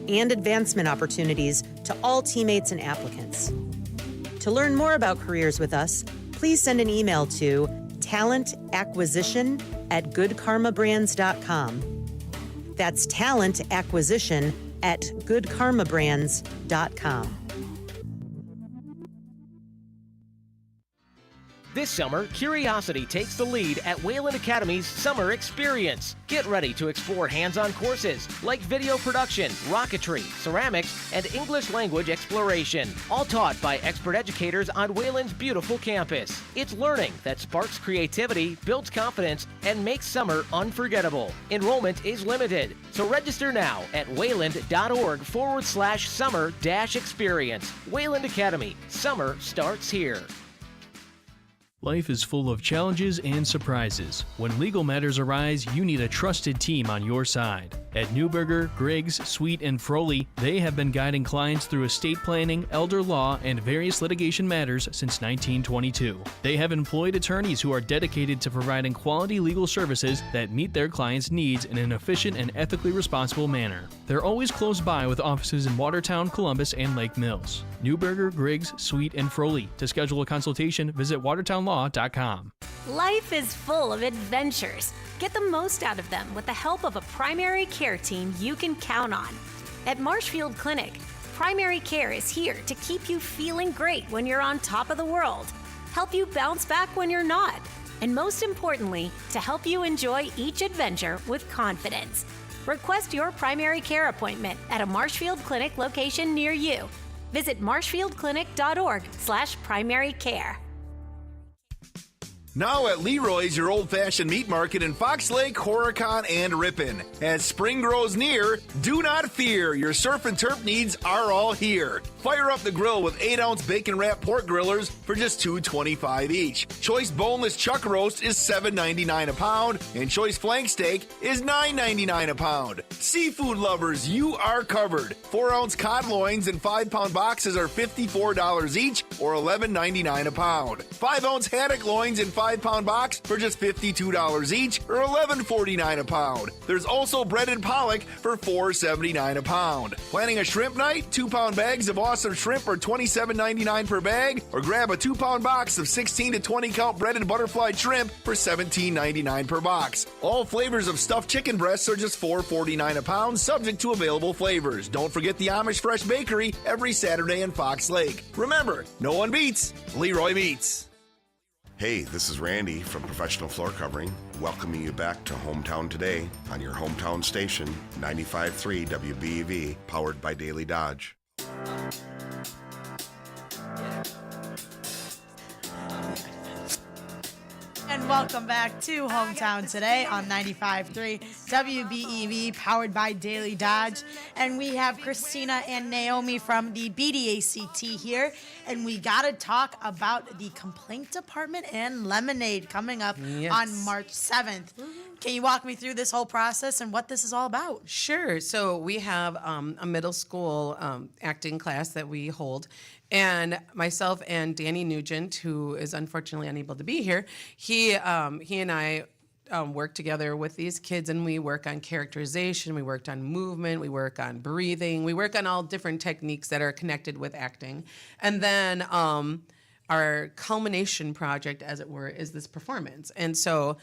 and advancement opportunities to all teammates and applicants. To learn more about careers with us, please send an email to talentacquisition@goodkarmabrands.com. That's talentacquisition@goodkarmabrands.com. This summer, curiosity takes the lead at Wayland Academy's Summer Experience. Get ready to explore hands-on courses like video production, rocketry, ceramics, and English language exploration, all taught by expert educators on Wayland's beautiful campus. It's learning that sparks creativity, builds confidence, and makes summer unforgettable. Enrollment is limited, so register now at wayland.org/summer-experience. Wayland Academy. Summer starts here. Life is full of challenges and surprises. When legal matters arise, you need a trusted team on your side. At Neuberger, Griggs, Sweet, and Froley, they have been guiding clients through estate planning, elder law, and various litigation matters since 1922. They have employed attorneys who are dedicated to providing quality legal services that meet their clients' needs in an efficient and ethically responsible manner. They're always close by with offices in Watertown, Columbus, and Lake Mills. Neuberger, Griggs, Sweet, and Froley. To schedule a consultation, visit watertownlaw.com. Life is full of adventures. Get the most out of them with the help of a primary care team you can count on. At Marshfield Clinic, primary care is here to keep you feeling great when you're on top of the world, help you bounce back when you're not, and most importantly, to help you enjoy each adventure with confidence. Request your primary care appointment at a Marshfield Clinic location near you. Visit marshfieldclinic.org/primary care. Now at Leroy's, your old-fashioned meat market in Fox Lake, Horicon, and Ripon. As spring grows near, do not fear. Your surf and turf needs are all here. Fire up the grill with 8-ounce bacon-wrapped pork grillers for just $2.25 each. Choice boneless chuck roast is $7.99 a pound, and choice flank steak is $9.99 a pound. Seafood lovers, you are covered. 4-ounce cod loins in 5-pound boxes are $54 each, or $11.99 a pound. 5-ounce haddock loins in 5-pound box for just $52 each, or $11.49 a pound. There's also breaded pollock for $4.79 a pound. Planning a shrimp night? 2-pound bags of awesome shrimp are $27.99 per bag, or grab a 2-pound box of 16 to 20 count breaded butterfly shrimp for $17.99 per box. All flavors of stuffed chicken breasts are just $4.49 a pound, subject to available flavors. Don't forget the Amish Fresh Bakery every Saturday in Fox Lake. Remember, no one beats Leroy Meats. Hey, this is Randy from Professional Floor Covering, welcoming you back to Hometown Today on your hometown station, 95.3 WBEV, powered by Daily Dodge. And welcome back to Hometown Today on 95.3 WBEV, powered by Daily Dodge. And we have Christina and Naomi from the BDACT here. And we got to talk about the complaint department and lemonade coming up on March 7th. Can you walk me through this whole process and what this is all about? Sure. So we have a middle school acting class that we hold. And myself and Danny Nugent, who is unfortunately unable to be here, he and I work together with these kids, and we work on characterization, we worked on movement, we work on breathing, we work on all different techniques that are connected with acting. And then our culmination project, as it were, is this performance. And so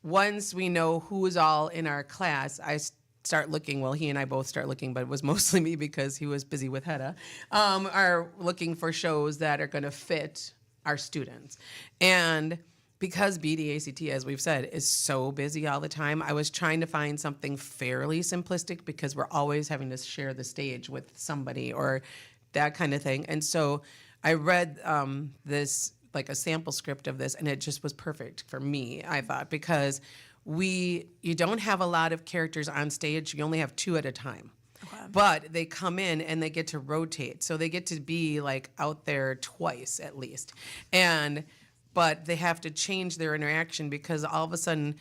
once we know who is all in our class, I start looking, well, he and I both start looking, but it was mostly me because he was busy with Hedda, are looking for shows that are going to fit our students. And because BDACT, as we've said, is so busy all the time, I was trying to find something fairly simplistic because we're always having to share the stage with somebody or that kind of thing. And so I read this, like a sample script of this, and it just was perfect for me, I thought, because you don't have a lot of characters on stage. You only have 2 at a time. Okay. But they come in and they get to rotate. So they get to be like out there twice at least. But they have to change their interaction because all of a sudden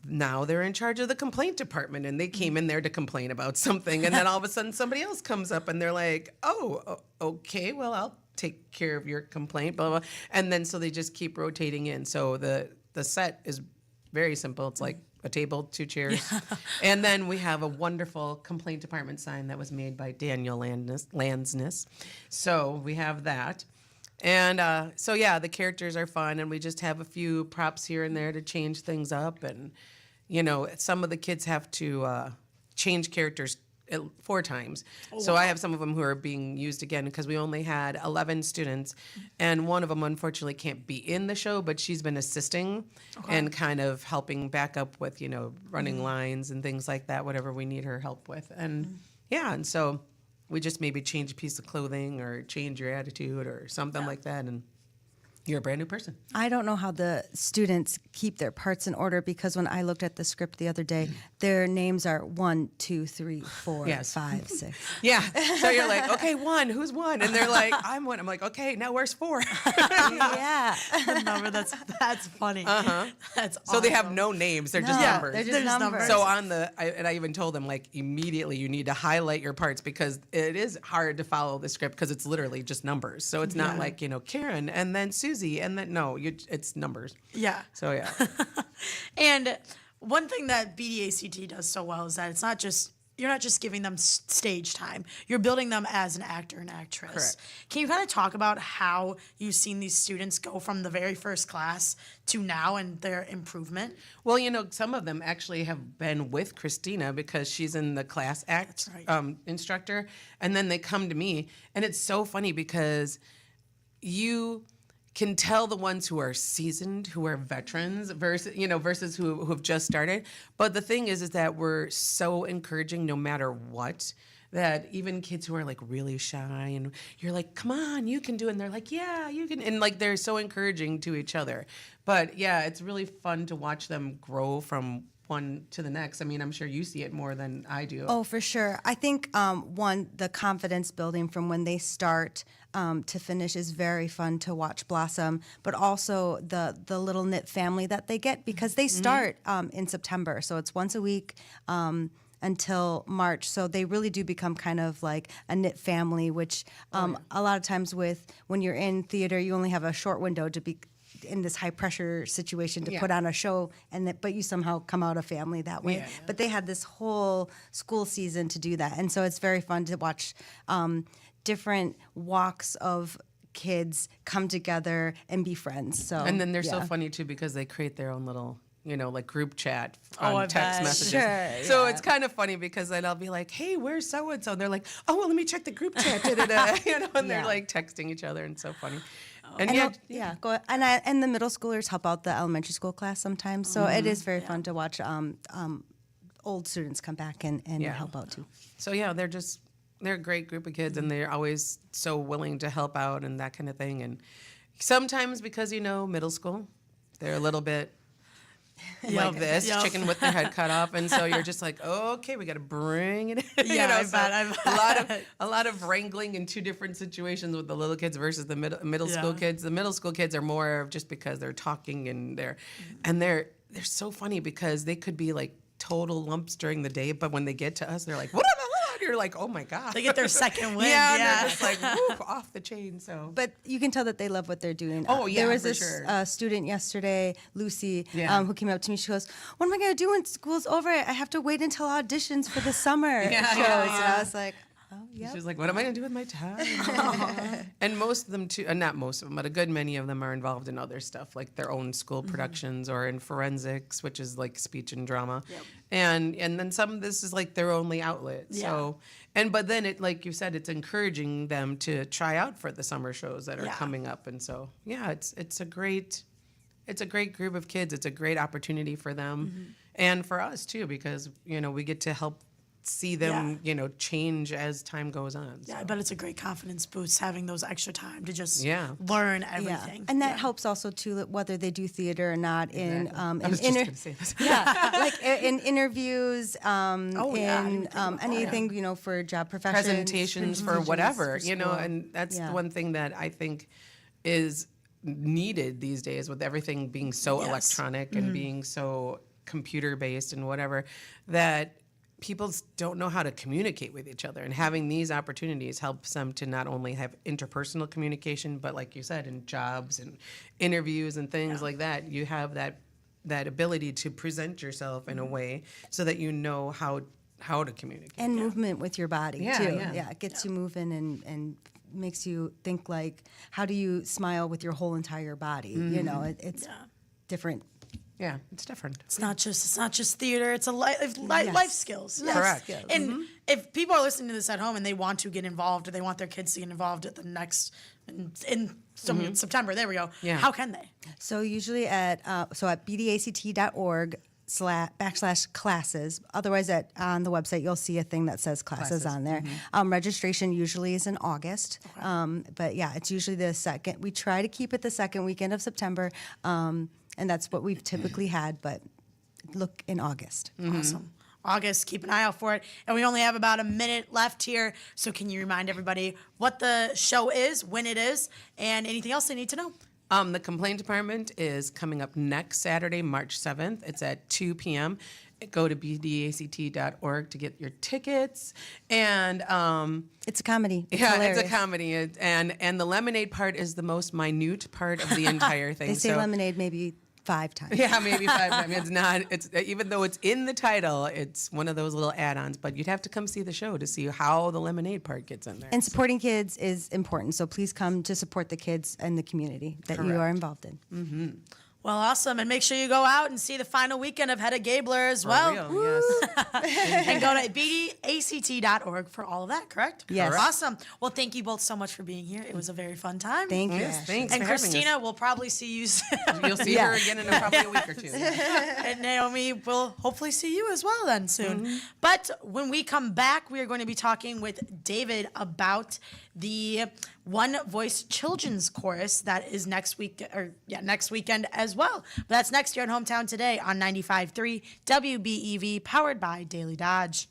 now they're in charge of the complaint department and they came in there to complain about something. And then all of a sudden somebody else comes up and they're like, oh, okay, well, I'll take care of your complaint, blah, blah, blah. And then so they just keep rotating in. So the set is very simple. It's like a table, 2 chairs. And then we have a wonderful complaint department sign that was made by Daniel Landsness. So we have that. And so, yeah, the characters are fun, and we just have a few props here and there to change things up. And, you know, some of the kids have to change characters 4 times. So I have some of them who are being used again because we only had 11 students, and one of them unfortunately can't be in the show, but she's been assisting and kind of helping back up with, you know, running lines and things like that, whatever we need her help with. And yeah, and so we just maybe change a piece of clothing or change your attitude or something like that, and you're a brand new person. I don't know how the students keep their parts in order because when I looked at the script the other day, their names are 1, 2, 3, 4, 5, 6. Yeah. So you're like, okay, 1, who's 1? And they're like, I'm 1. I'm like, okay, now where's 4? Yeah. Number, that's funny. That's So they have awesome. no names. They're just No, numbers. they're just numbers. So on and I even told them, like, immediately you need to highlight your parts because it is hard to follow the script because it's literally just numbers. So it's not like, you know, Karen and then Susie and then, no, it's numbers. Yeah. So, yeah. And one thing that BDACT does so well is that it's not just you're not just giving them stage time. You're building them as an actor and actress. Correct. Can you kind of talk about how you've seen these students go from the very first class to now and their improvement? Well, you know, some of them actually have been with Christina because she's in the class act instructor, and then they come to me, and it's so funny because you can tell the ones who are seasoned, who are veterans, versus who have just started. But the thing is that we're so encouraging no matter what, that even kids who are like really shy and you're like, come on, you can do it. And they're like, yeah, you can. And like, they're so encouraging to each other. But yeah, it's really fun to watch them grow from one to the next. I mean, I'm sure you see it more than I do. Oh, for sure. I think, one, the confidence building from when they start to finish is very fun to watch blossom, but also the little knit family that they get because they start in September. So it's once a week until March. So they really do become kind of like a knit family, which a lot of times when you're in theater, you only have a short window to be in this high pressure situation to put on a show, but you somehow come out a family that way. Yeah. But they had this whole school season to do that, and so it's very fun to watch different walks of kids come together and be friends. So and then they're so funny too because they create their own little, you know, like group chat I on text bet. messages. Sure, So it's kind of funny because then I'll be like, hey, where's so and so? And they're like, oh, well, let me check the group chat. Da-da-da. You know, and they're like texting each other, and so funny. And go ahead. And the middle schoolers help out the elementary school class sometimes. So it is very fun to watch old students come back and help out too. So yeah, they're a great group of kids, and they're always so willing to help out and that kind of thing. And sometimes because, you know, middle school, they're a little bit like this, chicken with their head cut off, and so you're just like, okay, we got to bring it in. Yeah, you know, I bet. a lot of wrangling in 2 different situations with the little kids versus the middle school kids. The middle school kids are more of just because they're talking and they're so funny because they could be like total lumps during the day, but when they get to us, they're like, what? You're like, oh my God. They get their second win. Yeah, they're just like, woof, off the chain. So, But you can tell that they love what they're doing. Oh, yeah, there was for this sure. student yesterday, Lucy, Yeah. who came up to me. She goes, what am I going to do when school's over? I have to wait until auditions for the summer shows. And I was like, oh, yeah. She was like, what am I going to do with my time? And most of them, too, not most of them, but a good many of them are involved in other stuff, like their own school productions or in forensics, which is like speech and drama. Yep. And then some of this is like their only outlet. So, but then it, like you said, it's encouraging them to try out for the summer shows that are coming up. And so, yeah, it's a great group of kids. It's a great opportunity for them and for us too, because, you know, we get to help see them, you know, change as time goes on. Yeah, So. I bet it's a great confidence boost having those extra time to just Yeah. learn everything. And that helps also too, whether they do theater or not. Exactly. In I was just going to say this. like in interviews, in anything, you know, for job professions, Presentations for whatever, for you know, school. and that's Yeah. the one thing that I think is needed these days with everything being so electronic and being so computer based and whatever, that people don't know how to communicate with each other, and having these opportunities helps them to not only have interpersonal communication, but like you said, in jobs and interviews and things like that, you have that that ability to present yourself in a way so that you know how to communicate. And movement with your body, Yeah, too. yeah. It gets you moving and makes you think, like, how do you smile with your whole entire body? You know, it's different. Yeah, it's different. It's not just theater. It's a life skills. Correct. And if people are listening to this at home and they want to get involved, or they want their kids to get involved at the next in September, there we go. Yeah. How can they? So usually at bdact.org /classes. Otherwise, on the website, you'll see a thing that says classes on there. Registration usually is in August. But yeah, it's usually the second. We try to keep it the second weekend of September. And that's what we've typically had, but look in August. Awesome. August, keep an eye out for it. And we only have about a minute left here. So can you remind everybody what the show is, when it is, and anything else they need to know? The complaint department is coming up next Saturday, March 7th. It's at 2 p.m. Go to bdact.org to get your tickets. And it's a comedy. It's it's a comedy. And the lemonade part is the most minute part of the entire thing. They say lemonade maybe 5 times. Yeah, maybe 5 times. It's not. It's even though it's in the title, it's one of those little add-ons. But you'd have to come see the show to see how the lemonade part gets in there. And supporting kids is important. So please come to support the kids and the community that you are involved in. Mm-hmm. Well, awesome. And make sure you go out and see the final weekend of Hedda Gabler as well. Yes. And go to bdact.org for all of that, correct? Yes. Correct. Awesome. Well, thank you both so much for being here. It was a very fun time. Thank you. Yes, thanks And for having Christina, us. we'll probably see you soon. You'll see her again in probably a week or two. And Naomi, we'll hopefully see you as well then soon. But when we come back, we are going to be talking with David about the One Voice Children's Chorus that is next weekend as well. But that's next year at Hometown Today on 95.3 WBEV, powered by Daily Dodge.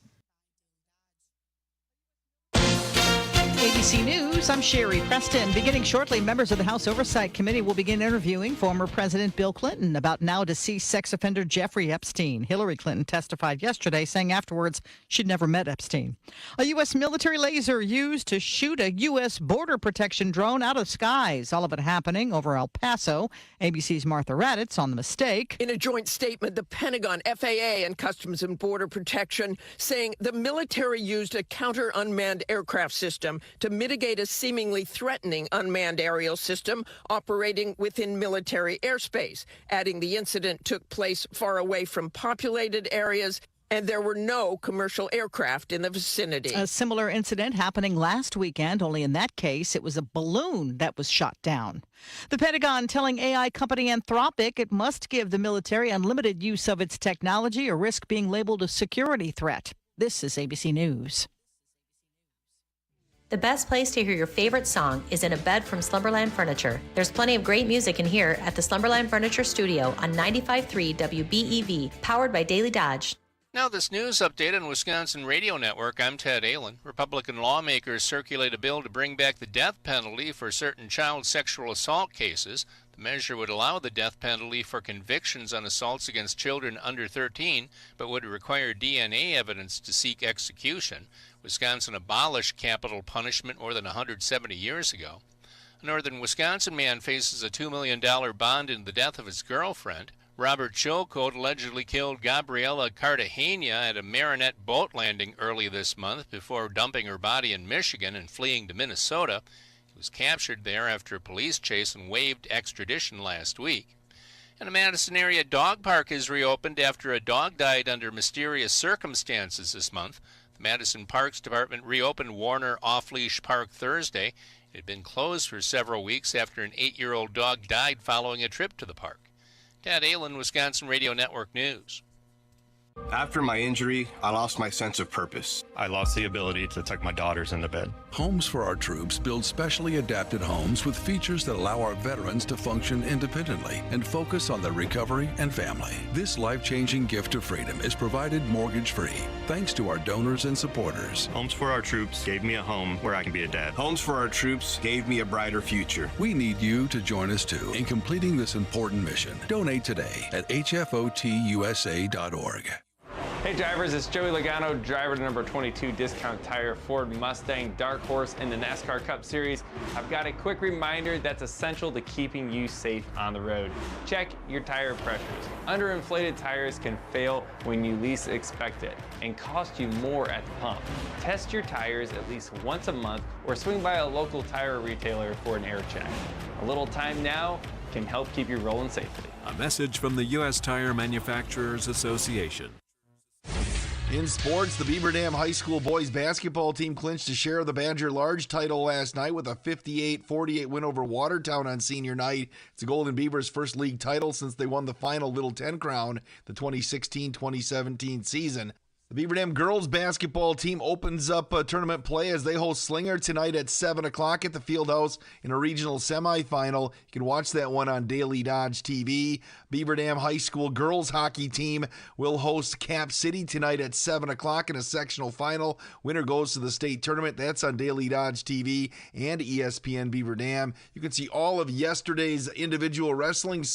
ABC News, I'm Sherry Preston. Beginning shortly, members of the House Oversight Committee will begin interviewing former President Bill Clinton about now deceased sex offender Jeffrey Epstein. Hillary Clinton testified yesterday, saying afterwards she'd never met Epstein. A U.S. military laser used to shoot a U.S. border protection drone out of skies. All of it happening over El Paso. ABC's Martha Raddatz on the mistake. In a joint statement, the Pentagon, FAA, and Customs and Border Protection saying the military used a counter-unmanned aircraft system to mitigate a seemingly threatening unmanned aerial system operating within military airspace, adding the incident took place far away from populated areas and there were no commercial aircraft in the vicinity. A similar incident happening last weekend, only in that case, it was a balloon that was shot down. The Pentagon telling AI company Anthropic it must give the military unlimited use of its technology or risk being labeled a security threat. This is ABC News. The best place to hear your favorite song is in a bed from Slumberland Furniture. There's plenty of great music in here at the Slumberland Furniture Studio on 95.3 WBEV, powered by Daily Dodge. Now this news update on Wisconsin Radio Network. I'm Ted Allen. Republican lawmakers circulate a bill to bring back the death penalty for certain child sexual assault cases. The measure would allow the death penalty for convictions on assaults against children under 13, but would require DNA evidence to seek execution. Wisconsin abolished capital punishment more than 170 years ago. A northern Wisconsin man faces a $2 million bond in the death of his girlfriend. Robert Chilcote allegedly killed Gabriela Cartagena at a Marinette boat landing early this month before dumping her body in Michigan and fleeing to Minnesota. He was captured there after a police chase and waived extradition last week. And a Madison area dog park is reopened after a dog died under mysterious circumstances this month. The Madison Parks Department reopened Warner Off-Leash Park Thursday. It had been closed for several weeks after an 8-year-old dog died following a trip to the park. Ted Allen, Wisconsin Radio Network News. After my injury, I lost my sense of purpose. I lost the ability to tuck my daughters into bed. Homes for Our Troops build specially adapted homes with features that allow our veterans to function independently and focus on their recovery and family. This life-changing gift of freedom is provided mortgage-free, thanks to our donors and supporters. Homes for Our Troops gave me a home where I can be a dad. Homes for Our Troops gave me a brighter future. We need you to join us too in completing this important mission. Donate today at hfotusa.org. Hey drivers, it's Joey Logano, driver to number 22 Discount Tire Ford Mustang Dark Horse in the NASCAR Cup Series. I've got a quick reminder that's essential to keeping you safe on the road. Check your tire pressures. Underinflated tires can fail when you least expect it and cost you more at the pump. Test your tires at least once a month or swing by a local tire retailer for an air check. A little time now can help keep you rolling safely. A message from the U.S. Tire Manufacturers Association. In sports, the Beaver Dam High School boys basketball team clinched a share of the Badger Large title last night with a 58-48 win over Watertown on senior night. It's the Golden Beavers' first league title since they won the final Little 10 crown the 2016-2017 season. The Beaver Dam girls basketball team opens up tournament play as they host Slinger tonight at 7 o'clock at the Fieldhouse in a regional semifinal. You can watch that one on DailyDodgeTV. Beaver Dam High School girls hockey team will host Cap City tonight at 7 o'clock in a sectional final. Winner goes to the state tournament. That's on DailyDodgeTV and ESPN Beaver Dam. You can see all of yesterday's individual wrestling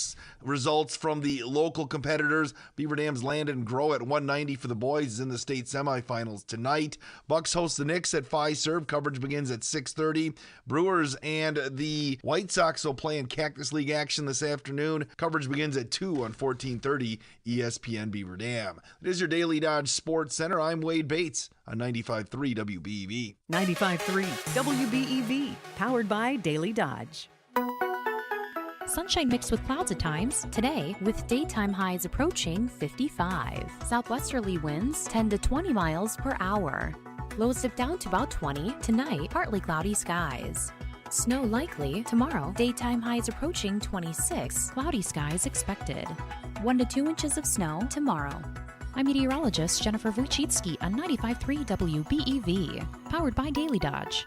results from the local competitors. Beaver Dam's Landon Grow at 190 for the boys in the state semifinals tonight. Bucks host the Knicks at 5 serve. Coverage begins at 6:30. Brewers and the White Sox will play in Cactus League action this afternoon. Coverage begins at 2 on 1430 ESPN Beaver Dam. It is your Daily Dodge Sports Center. I'm Wade Bates on 95.3 WBEV. 95.3 WBEV, powered by Daily Dodge. Sunshine mixed with clouds at times. Today, with daytime highs approaching 55. Southwesterly winds 10 to 20 miles per hour. Lows dip down to about 20. Tonight, partly cloudy skies. Snow likely tomorrow. Daytime highs approaching 26. Cloudy skies expected. 1 to 2 inches of snow tomorrow. I'm meteorologist Jennifer Wojcicki on 95.3 WBEV, powered by Daily Dodge.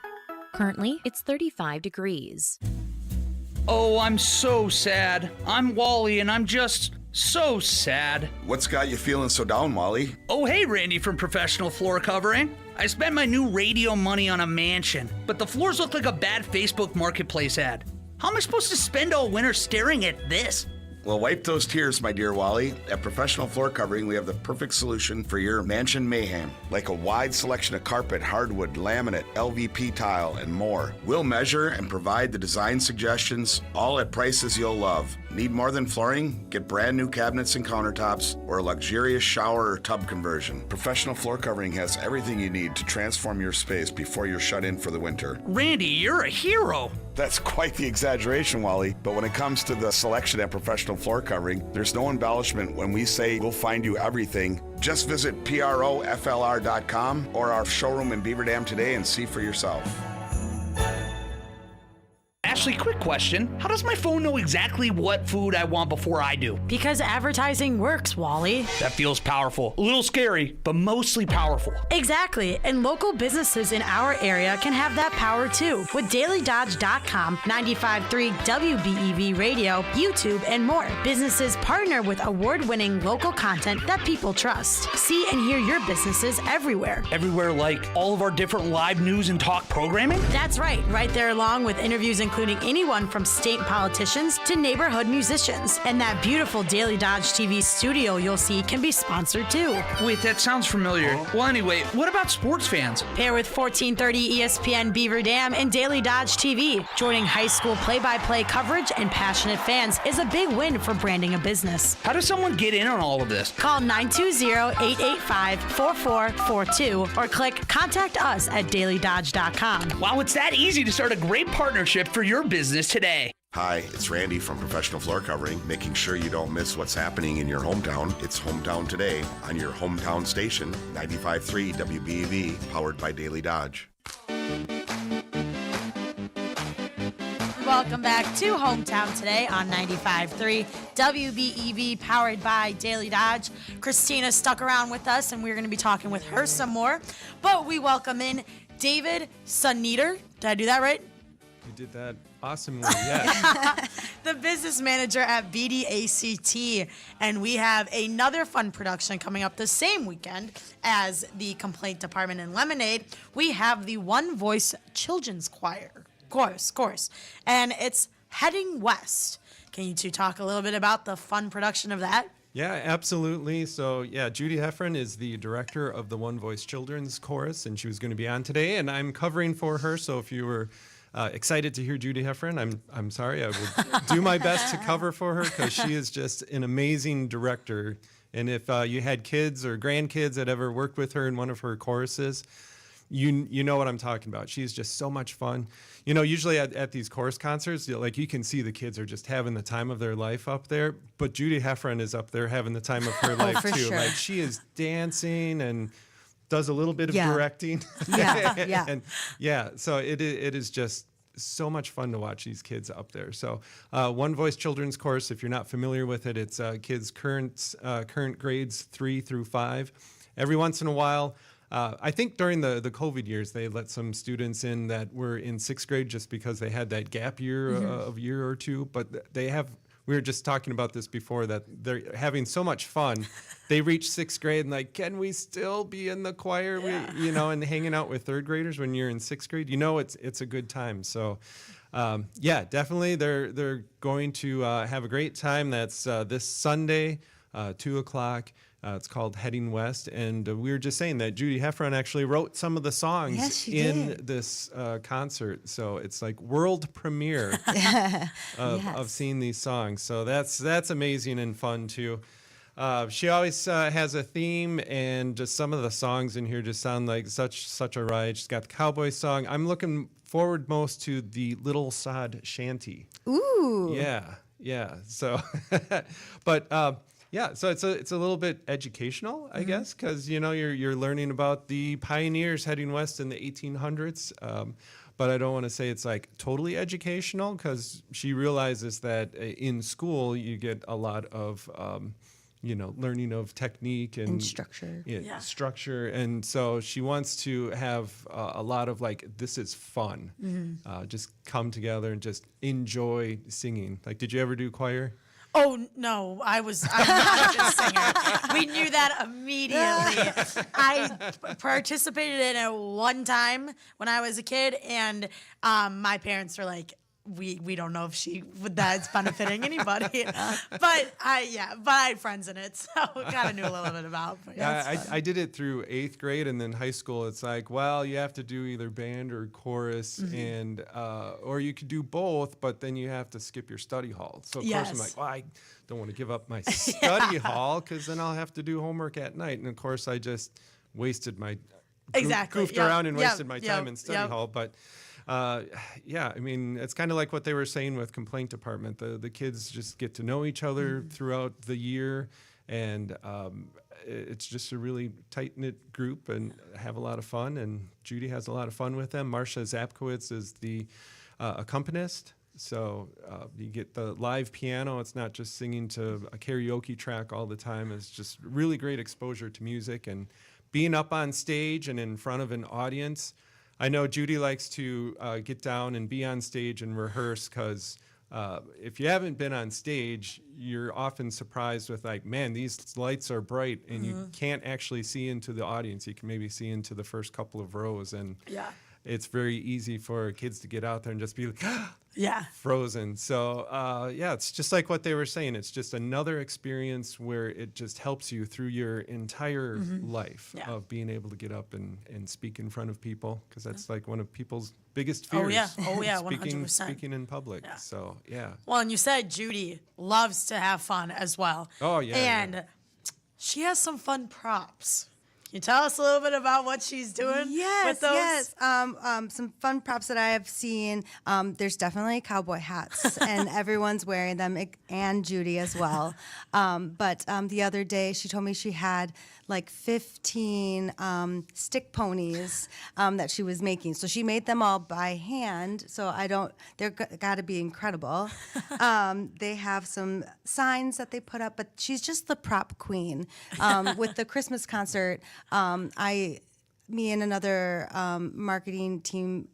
Currently, it's 35 degrees. Oh, I'm so sad. I'm Wally, and I'm just so sad. What's got you feeling so down, Wally? Oh, hey, Randy from Professional Floor Covering. I spent my new radio money on a mansion, but the floors look like a bad Facebook Marketplace ad. How am I supposed to spend all winter staring at this? Well, wipe those tears, my dear Wally. At Professional Floor Covering, we have the perfect solution for your mansion mayhem. Like a wide selection of carpet, hardwood, laminate, LVP tile, and more. We'll measure and provide the design suggestions, all at prices you'll love. Need more than flooring? Get brand new cabinets and countertops or a luxurious shower or tub conversion. Professional Floor Covering has everything you need to transform your space before you're shut in for the winter. Randy, you're a hero. That's quite the exaggeration, Wally. But when it comes to the selection at Professional Floor Covering, there's no embellishment when we say we'll find you everything. Just visit PROFLR.com or our showroom in Beaver Dam today and see for yourself. Ashley, quick question. How does my phone know exactly what food I want before I do? Because advertising works, Wally. That feels powerful. A little scary, but mostly powerful. Exactly. And local businesses in our area can have that power too. With DailyDodge.com, 95.3 WBEV Radio, YouTube, and more. Businesses partner with award-winning local content that people trust. See and hear your businesses everywhere. Everywhere, like all of our different live news and talk programming? That's right. Right there along with interviews including anyone from state politicians to neighborhood musicians. And that beautiful Daily Dodge TV studio you'll see can be sponsored too. Wait, that sounds familiar. Well, anyway, what about sports fans? Pair with 1430 ESPN Beaver Dam and Daily Dodge TV. Joining high school play-by-play coverage and passionate fans is a big win for branding a business. How does someone get in on all of this? Call 920-885-4442 or click Contact Us at DailyDodge.com. Wow, it's that easy to start a great partnership for your business today. Hi, it's Randy from Professional Floor Covering, making sure you don't miss what's happening in your hometown. It's Hometown Today on your hometown station, 95.3 WBEV, powered by Daily Dodge. Welcome back to Hometown Today on 95.3 WBEV, powered by Daily Dodge. Christina stuck around with us, and we're going to be talking with her some more. But we welcome David Sunneater. Did I do that right? You did that awesomely, yes. The business manager at BDACT. And we have another fun production coming up the same weekend as the Complaint Department in Lemonade. We have the One Voice Children's Choir. Course. And it's heading west. Can you two talk a little bit about the fun production of that? Yeah, absolutely. So, yeah, Judy Heffron is the director of the One Voice Children's Chorus, and she was going to be on today, and I'm covering for her. So if you were excited to hear Judy Heffron, I'm sorry. I will do my best to cover for her because she is just an amazing director. And if you had kids or grandkids that ever worked with her in one of her choruses, you know what I'm talking about. She's just so much fun. You know, usually at these chorus concerts, like you can see the kids are just having the time of their life up there. But Judy Heffron is up there having the time of her life too. Sure. Like she is dancing and does a little bit of Yeah. directing. Yeah. And yeah, so it is just so much fun to watch these kids up there. So One Voice Children's Chorus, if you're not familiar with it, it's kids current grades 3 through 5. Every once in a while, I think during the COVID years, they let some students in that were in 6th grade just because they had that gap year of year or two. But they have, we were just talking about this before, that they're having so much fun. They reach 6th grade and like, can we still be in the choir? We, and hanging out with 3rd graders when you're in 6th grade, it's a good time. So yeah, definitely they're going to have a great time. That's this Sunday, 2 o'clock. It's called Heading West, and we were just saying that Judy Heffron actually wrote some of the songs in this concert. So it's like world premiere of seeing these songs. So that's amazing and fun too. She always has a theme, and just some of the songs in here just sound like such a ride. She's got the cowboy song. I'm looking forward most to the Little Sod Shanty. Ooh. Yeah. So, but. Yeah, so it's a little bit educational, I guess, because you're learning about the pioneers heading west in the 1800s. But I don't want to say it's like totally educational, because she realizes that in school you get a lot of learning of technique and structure. Structure, and so she wants to have a lot of like, this is fun. Just come together and just enjoy singing. Like, did you ever do choir? Oh, no, I'm not a good singer. We knew that immediately. I participated in it one time when I was a kid, and my parents were like, we don't know if that's benefiting anybody. But I had friends in it, so kind of knew a little bit about it. Yeah, I did it through 8th grade, and then high school. It's like, well, you have to do either band or chorus, and or you could do both, but then you have to skip your study hall. So of course I'm like, well, I don't want to give up my study hall, because then I'll have to do homework at night. And of course I just wasted my goofed around and wasted my time in study hall. But yeah, I mean, it's kind of like what they were saying with complaint department. The kids just get to know each other throughout the year, and it's just a really tight-knit group and have a lot of fun, and Judy has a lot of fun with them. Marcia Zapkowitz is the accompanist, so you get the live piano. It's not just singing to a karaoke track all the time. It's just really great exposure to music and being up on stage and in front of an audience. I know Judy likes to get down and be on stage and rehearse, because if you haven't been on stage, you're often surprised with like, man, these lights are bright, and you can't actually see into the audience. You can maybe see into the first couple of rows, and it's very easy for kids to get out there and just be like, frozen. So yeah, it's just like what they were saying. It's just another experience where it just helps you through your entire life of being able to get up and speak in front of people, because that's like one of people's biggest fears. Oh yeah, 100%. Speaking in public. So yeah. Well, and you said Judy loves to have fun as well. Oh yeah. And she has some fun props. Can you tell us a little bit about what she's doing with those? Yes. Some fun props that I have seen. There's definitely cowboy hats, and everyone's wearing them, and Judy as well. But the other day, she told me she had like 15 stick ponies that she was making. So she made them all by hand. So they're got to be incredible. They have some signs that they put up, but she's just the prop queen. With the Christmas concert, me and another marketing team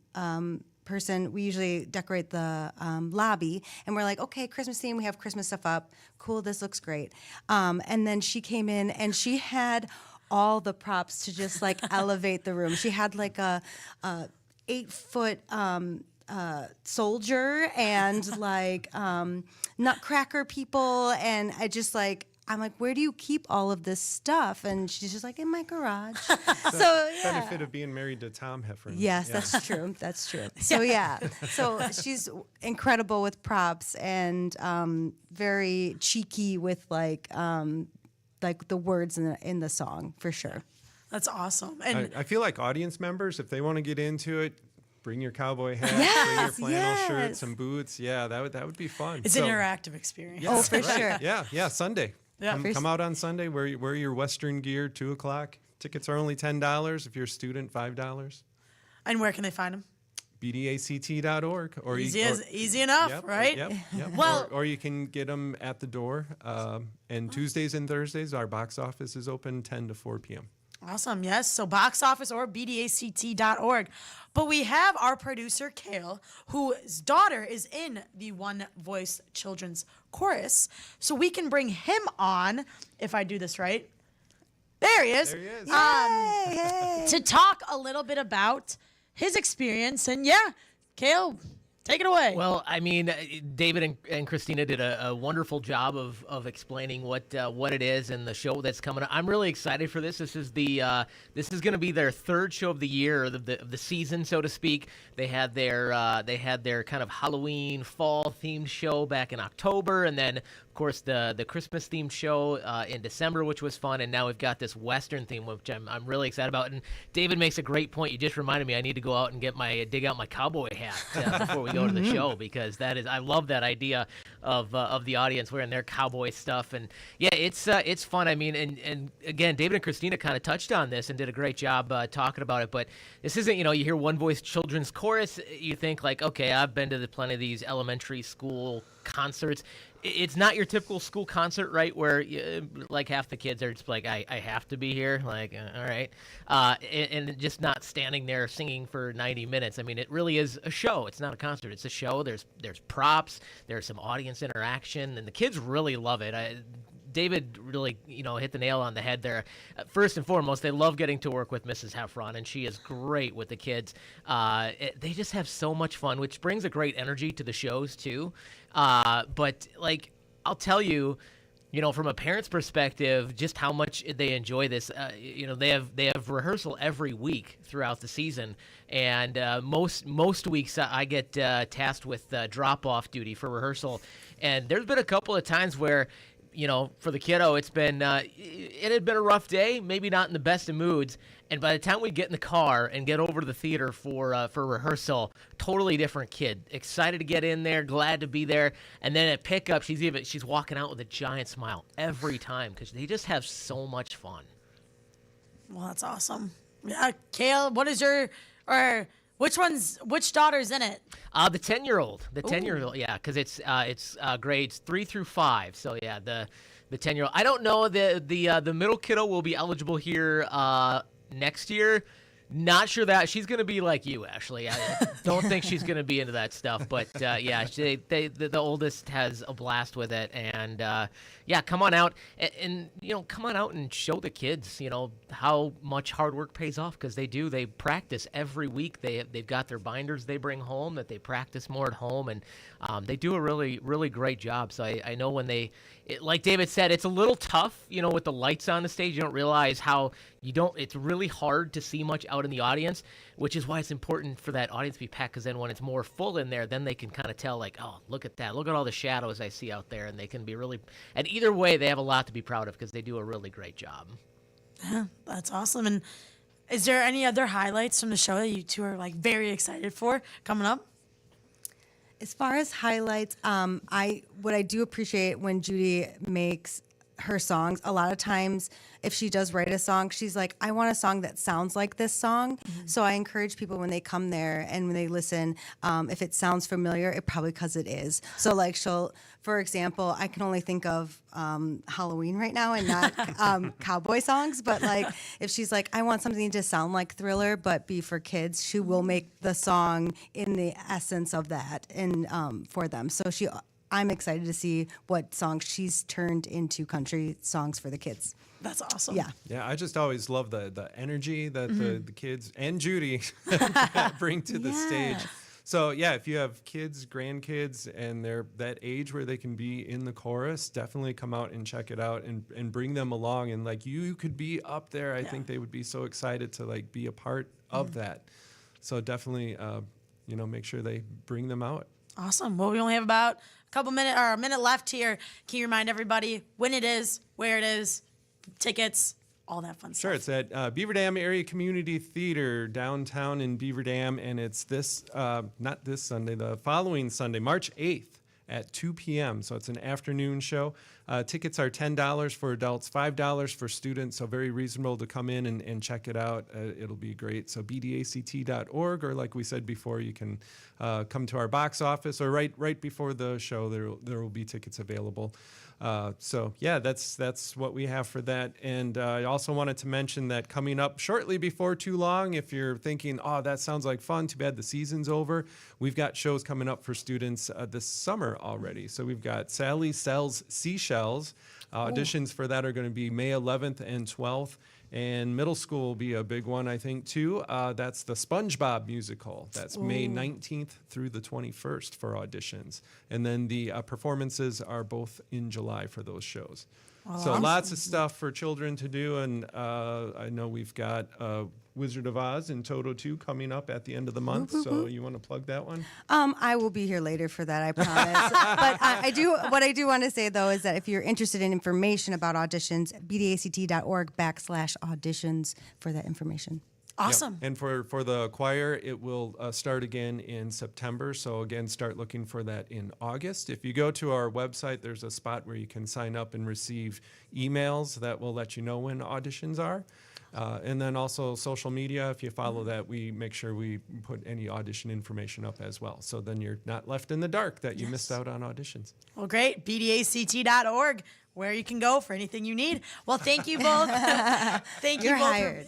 person, we usually decorate the lobby, and we're like, okay, Christmas theme, we have Christmas stuff up. Cool, this looks great. And then she came in, and she had all the props to just like elevate the room. She had like a 8-foot soldier and like nutcracker people, and I just like, I'm like, where do you keep all of this stuff? And she's just like, in my garage. So yeah. Benefit of being married to Tom Heffron. Yes, that's true. That's true. So yeah, so she's incredible with props and very cheeky with like the words in the song for sure. That's awesome. And I feel like audience members, if they want to get into it, bring your cowboy hat, bring your flannel shirt, some boots. Yeah, that would be fun. It's an interactive experience. Yeah, oh, for sure. Yeah, Sunday. Yeah. Come out on Sunday, wear your Western gear, 2 o'clock. Tickets are only $10. If you're a student, $5. And where can they find them? BDACT.org. Or easy enough, right? Yep. Well, or you can get them at the door. And Tuesdays and Thursdays, our box office is open 10 to 4 p.m. Awesome. Yes. So box office or BDACT.org. But we have our producer, Kale, whose daughter is in the One Voice Children's Chorus. So we can bring him on, if I do this right. There he is. There he is. Yay. To talk a little bit about his experience. And yeah, Kale, take it away. Well, I mean, David and Christina did a wonderful job of explaining what it is and the show that's coming up. I'm really excited for this. This is going to be their third show of the year, of the season, so to speak. They had their kind of Halloween fall themed show back in October, and then of course the Christmas themed show in December, which was fun, and now we've got this Western theme, which I'm really excited about. And David makes a great point. You just reminded me I need to go out and dig out my cowboy hat before we go to the show, because I love that idea of the audience wearing their cowboy stuff. And yeah, it's fun. I mean, and again, David and Christina kind of touched on this and did a great job talking about it. But this isn't, you hear One Voice Children's Chorus, you think like, okay, I've been to plenty of these elementary school concerts. It's not your typical school concert, right, where like half the kids are just like, I have to be here, like, all right, and just not standing there singing for 90 minutes. I mean, it really is a show. It's not a concert. It's a show. There's props. There's some audience interaction, and the kids really love it. David really, hit the nail on the head there. First and foremost, they love getting to work with Mrs. Heffron, and she is great with the kids. They just have so much fun, which brings a great energy to the shows too. But like, I'll tell you, from a parent's perspective, just how much they enjoy this. They have rehearsal every week throughout the season, and most weeks I get tasked with drop-off duty for rehearsal. And there's been a couple of times where, for the kiddo, it had been a rough day, maybe not in the best of moods. And by the time we get in the car and get over to the theater for rehearsal, totally different kid. Excited to get in there, glad to be there. And then at pickup, she's walking out with a giant smile every time because they just have so much fun. Well, that's awesome. Yeah, Kale, which daughter's in it? The 10-year-old. The 10-year-old, yeah, because it's grades 3 through 5. So yeah, the 10-year-old. I don't know, the middle kiddo will be eligible here next year. Not sure that she's going to be like you, Ashley. I don't think she's going to be into that stuff. But yeah, the oldest has a blast with it, and yeah, come on out and come on out and show the kids how much hard work pays off, because they do. They practice every week. They've got their binders they bring home that they practice more at home, and they do a really, really great job. So I know when like David said, it's a little tough, with the lights on the stage. You don't realize how it's really hard to see much out in the audience, which is why it's important for that audience to be packed, because then when it's more full in there, then they can kind of tell, like, oh, look at that. Look at all the shadows I see out there, and they can be really, and either way, they have a lot to be proud of because they do a really great job. Yeah, that's awesome. And is there any other highlights from the show that you two are like very excited for coming up? As far as highlights, what I do appreciate when Judy makes her songs, a lot of times if she does write a song, she's like, I want a song that sounds like this song. Mm-hmm. So I encourage people when they come there and when they listen, if it sounds familiar, it probably because it is. So like for example, I can only think of Halloween right now and not cowboy songs, but like if she's like, I want something to sound like Thriller but be for kids, she will make the song in the essence of that and for them. So I'm excited to see what songs she's turned into country songs for the kids. That's awesome. Yeah. Yeah, I just always love the energy that the kids and Judy bring to the stage. So yeah, if you have kids, grandkids, and they're that age where they can be in the chorus, definitely come out and check it out and bring them along. And like you could be up there. I think they would be so excited to like be a part of that. So definitely, make sure they bring them out. Awesome. Well, we only have about a minute left here. Can you remind everybody when it is, where it is, tickets, all that fun stuff? Sure. It's at Beaver Dam Area Community Theater downtown in Beaver Dam, and it's not this Sunday, the following Sunday, March 8th at 2 p.m. So it's an afternoon show. Tickets are $10 for adults, $5 for students, so very reasonable to come in and check it out. It'll be great. So BDACT.org, or like we said before, you can come to our box office, or right before the show, there will be tickets available. So yeah, that's what we have for that. And I also wanted to mention that coming up shortly before too long, if you're thinking, oh, that sounds like fun, too bad the season's over, we've got shows coming up for students this summer already. So we've got Sally Sells Seashells. Auditions for that are going to be May 11th and 12th. And middle school will be a big one, I think, too. That's the SpongeBob musical. That's May 19th through the 21st for auditions. And then the performances are both in July for those shows. Well, so lots of stuff for children to do. And I know we've got Wizard of Oz and Toto 2 coming up at the end of the month. So you want to plug that one? I will be here later for that, I promise. But what I do want to say, though, is that if you're interested in information about auditions, bdact.org/auditions for that information. Awesome. Yep. And for the choir, it will start again in September. So again, start looking for that in August. If you go to our website, there's a spot where you can sign up and receive emails that will let you know when auditions are. And then also social media, if you follow that, we make sure we put any audition information up as well. So then you're not left in the dark that you missed out on auditions. Well, great. BDACT.org, where you can go for anything you need. Well, thank you both. You're hired.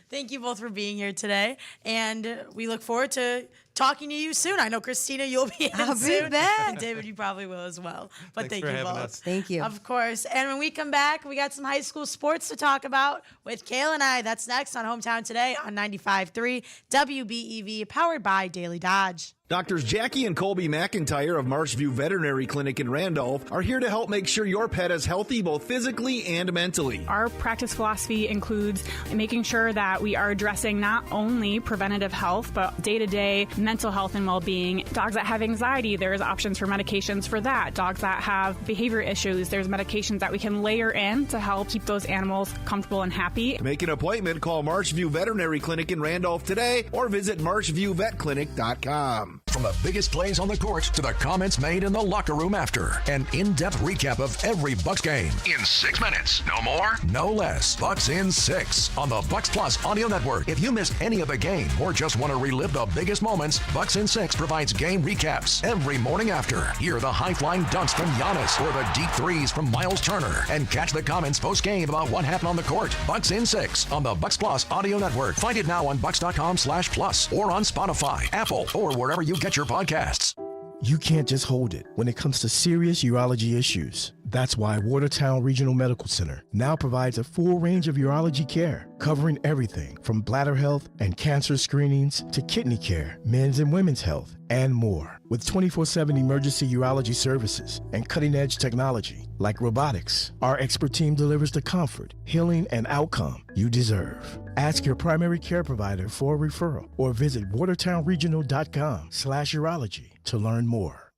Thank you both for being here today. And we look forward to talking to you soon. I know, Christina, you'll be in I'll soon. be back. And David, you probably will as well. But Thanks thank for you having both. us. Thank you. Of course. And when we come back, we got some high school sports to talk about with Kayla and I. That's next on Hometown Today on 95.3 WBEV, powered by Daily Dodge. Doctors Jackie and Colby McIntyre of Marshview Veterinary Clinic in Randolph are here to help make sure your pet is healthy both physically and mentally. Our practice philosophy includes making sure that we are addressing not only preventative health, but day-to-day mental health and well-being. Dogs that have anxiety, there's options for medications for that. Dogs that have behavior issues, there's medications that we can layer in to help keep those animals comfortable and happy. To make an appointment, call Marshview Veterinary Clinic in Randolph today or visit marshviewvetclinic.com. From the biggest plays on the court to the comments made in the locker room after. An in-depth recap of every Bucks game. In 6 minutes. No more, no less. Bucks in 6 on the Bucks Plus Audio Network. If you missed any of the game or just want to relive the biggest moments, Bucks in 6 provides game recaps every morning after. Hear the high-flying dunks from Giannis or the deep threes from Miles Turner. And catch the comments post-game about what happened on the court. Bucks in 6 on the Bucks Plus Audio Network. Find it now on bucks.com/plus or on Spotify, Apple, or wherever you get your podcasts. You can't just hold it when it comes to serious urology issues. That's why Watertown Regional Medical Center now provides a full range of urology care, covering everything from bladder health and cancer screenings to kidney care, men's and women's health, and more. With 24/7 emergency urology services and cutting-edge technology like robotics, our expert team delivers the comfort, healing, and outcome you deserve. Ask your primary care provider for a referral or visit watertownregional.com/urology to learn more.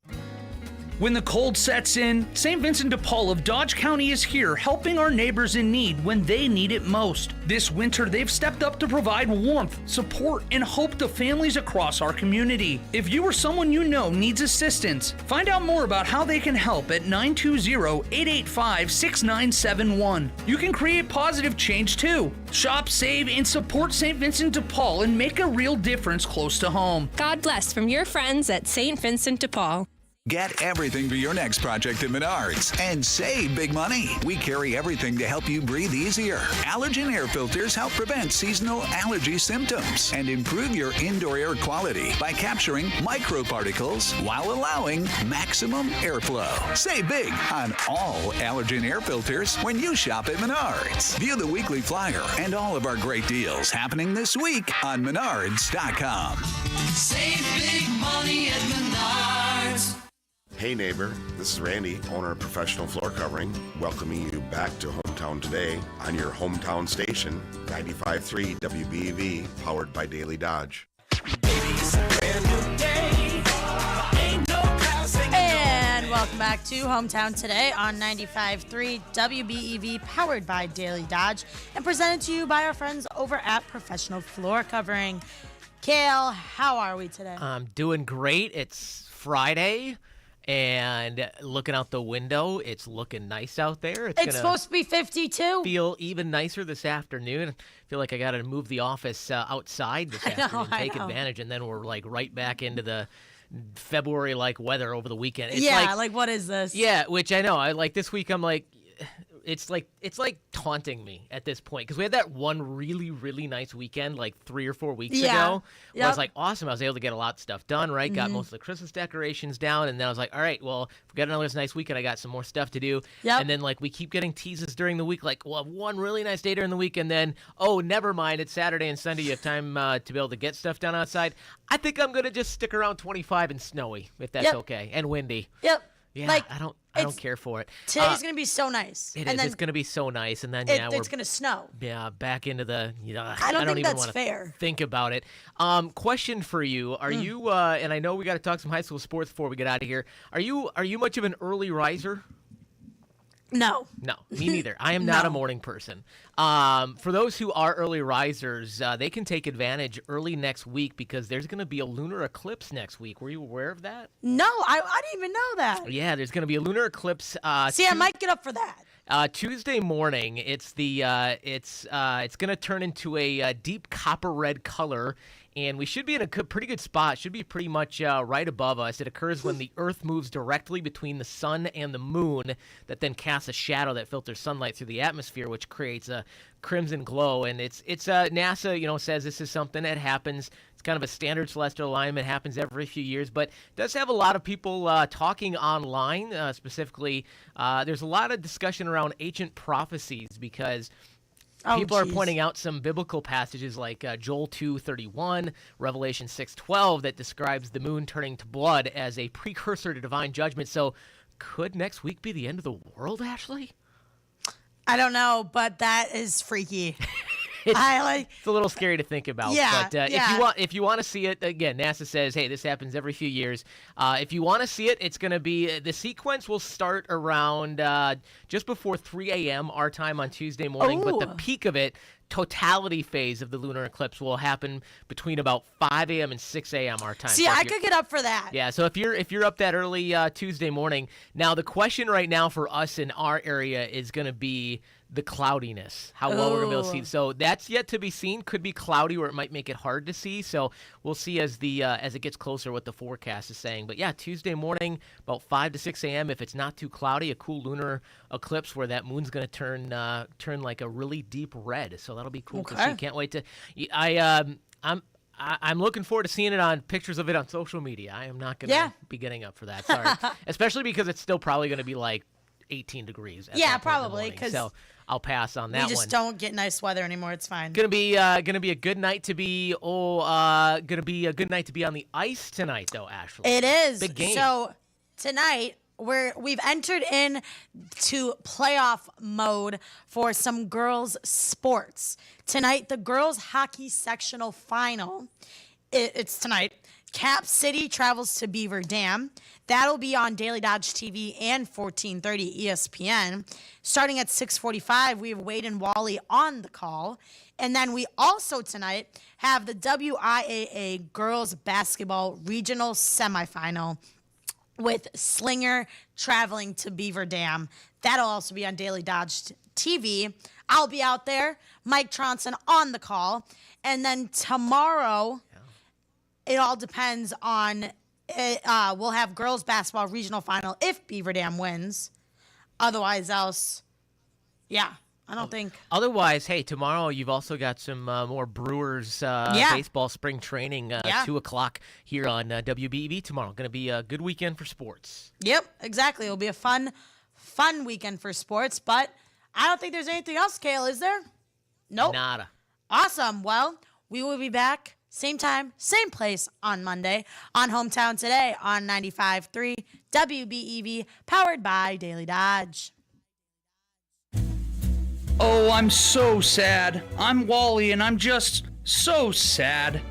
When the cold sets in, St. Vincent de Paul of Dodge County is here helping our neighbors in need when they need it most. This winter, they've stepped up to provide warmth, support, and hope to families across our community. If you or someone you know needs assistance, find out more about how they can help at 920-885-6971. You can create positive change too. Shop, save, and support St. Vincent de Paul and make a real difference close to home. God bless from your friends at St. Vincent de Paul. Get everything for your next project at Menards and save big money. We carry everything to help you breathe easier. Allergen air filters help prevent seasonal allergy symptoms and improve your indoor air quality by capturing microparticles while allowing maximum airflow. Save big on all allergen air filters when you shop at Menards. View the weekly flyer and all of our great deals happening this week on Menards.com. Save big money at Menards. Hey neighbor, this is Randy, owner of Professional Floor Covering, welcoming you back to Hometown Today on your hometown station, 95.3 WBEV, powered by Daily Dodge. And welcome back to Hometown Today on 95.3 WBEV, powered by Daily Dodge, and presented to you by our friends over at Professional Floor Covering. Kale, how are we today? I'm doing great. It's Friday. And looking out the window, it's looking nice out there. It's supposed to be 52. Feel even nicer this afternoon. I feel like I got to move the office outside this afternoon, take advantage, and then we're like right back into the February-like weather over the weekend. It's like what is this? Yeah, which I know. I like this week. I'm like. It's like taunting me at this point because we had that one really, really nice weekend like 3 or 4 weeks ago. Where I was like, awesome. I was able to get a lot of stuff done, right? Got most of the Christmas decorations down. And then I was like, all right, well, if we got another nice weekend, I got some more stuff to do. And then like we keep getting teases during the week, like, well, one really nice day during the week. And then, oh, never mind. It's Saturday and Sunday. You have time to be able to get stuff done outside. I think I'm going to just stick around 25 and snowy, if that's okay. And windy. Yeah, like, I don't care for it. Today's going to be so nice. It's going to be so nice. And then, it's going to snow. Yeah, back into the, I don't think even that's fair. Think about it. Question for you. Are you, and I know we got to talk some high school sports before we get out of here. Are you much of an early riser? No. No, me neither. I am not a morning person. For those who are early risers, they can take advantage early next week because there's going to be a lunar eclipse next week. Were you aware of that? No, I didn't even know that. Yeah, there's going to be a lunar eclipse. See, I might get up for that. Tuesday morning, it's going to turn into a deep copper red color, and we should be in a pretty good spot. Should be pretty much right above us. It occurs when the Earth moves directly between the sun and the moon, that then casts a shadow that filters sunlight through the atmosphere, which creates a crimson glow. And it's NASA, says this is something that happens. It's kind of a standard celestial alignment. Happens every few years, but it does have a lot of people talking online. Specifically, there's a lot of discussion around ancient prophecies because people are pointing out some biblical passages like Joel 2:31, Revelation 6:12 that describes the moon turning to blood as a precursor to divine judgment. So could next week be the end of the world, Ashley? I don't know, but that is freaky. It's a little scary to think about. Yeah, but if you want to see it, again, NASA says, hey, this happens every few years. If you want to see it, it's going to be the sequence will start around just before 3 a.m. our time on Tuesday morning. But the peak of it, totality phase of the lunar eclipse, will happen between about 5 a.m. and 6 a.m. our time. See, I could get up for that. Yeah, so if you're up that early Tuesday morning, now the question right now for us in our area is going to be the cloudiness, how well we're going to be able to see. So that's yet to be seen. Could be cloudy, or it might make it hard to see. So we'll see as it gets closer what the forecast is saying. But yeah, Tuesday morning, about 5 to 6 a.m. If it's not too cloudy, a cool lunar eclipse where that moon's going to turn like a really deep red. So that'll be cool to see. Can't wait to. I'm looking forward to seeing it on pictures of it on social media. I am not going to be getting up for that. Sorry, especially because it's still probably going to be like 18 degrees. Probably. So I'll pass on that one. We just don't get nice weather anymore. It's fine. Gonna be a good night to be on the ice tonight, though, Ashley. It is. Big game. So tonight we've entered in to playoff mode for some girls' sports. Tonight, the girls' hockey sectional final. It's tonight. Cap City travels to Beaver Dam. That'll be on Daily Dodge TV and 1430 ESPN. Starting at 6:45, we have Wade and Wally on the call. And then we also tonight have the WIAA girls basketball regional semifinal with Slinger traveling to Beaver Dam. That'll also be on Daily Dodge TV. I'll be out there. Mike Tronson on the call. And then tomorrow, it all depends on we'll have girls basketball regional final if Beaver Dam wins. Otherwise, else, yeah, I don't think. Otherwise, hey, tomorrow you've also got some more Brewers baseball spring training, 2 o'clock here on WBEV tomorrow. Going to be a good weekend for sports. Yep, exactly. It'll be a fun weekend for sports, but I don't think there's anything else, Kale, is there? Nope. Nada. Awesome. Well, we will be back same time, same place on Monday on Hometown Today on 95.3 WBEV, powered by Daily Dodge. Oh, I'm so sad. I'm Wally, and I'm just so sad.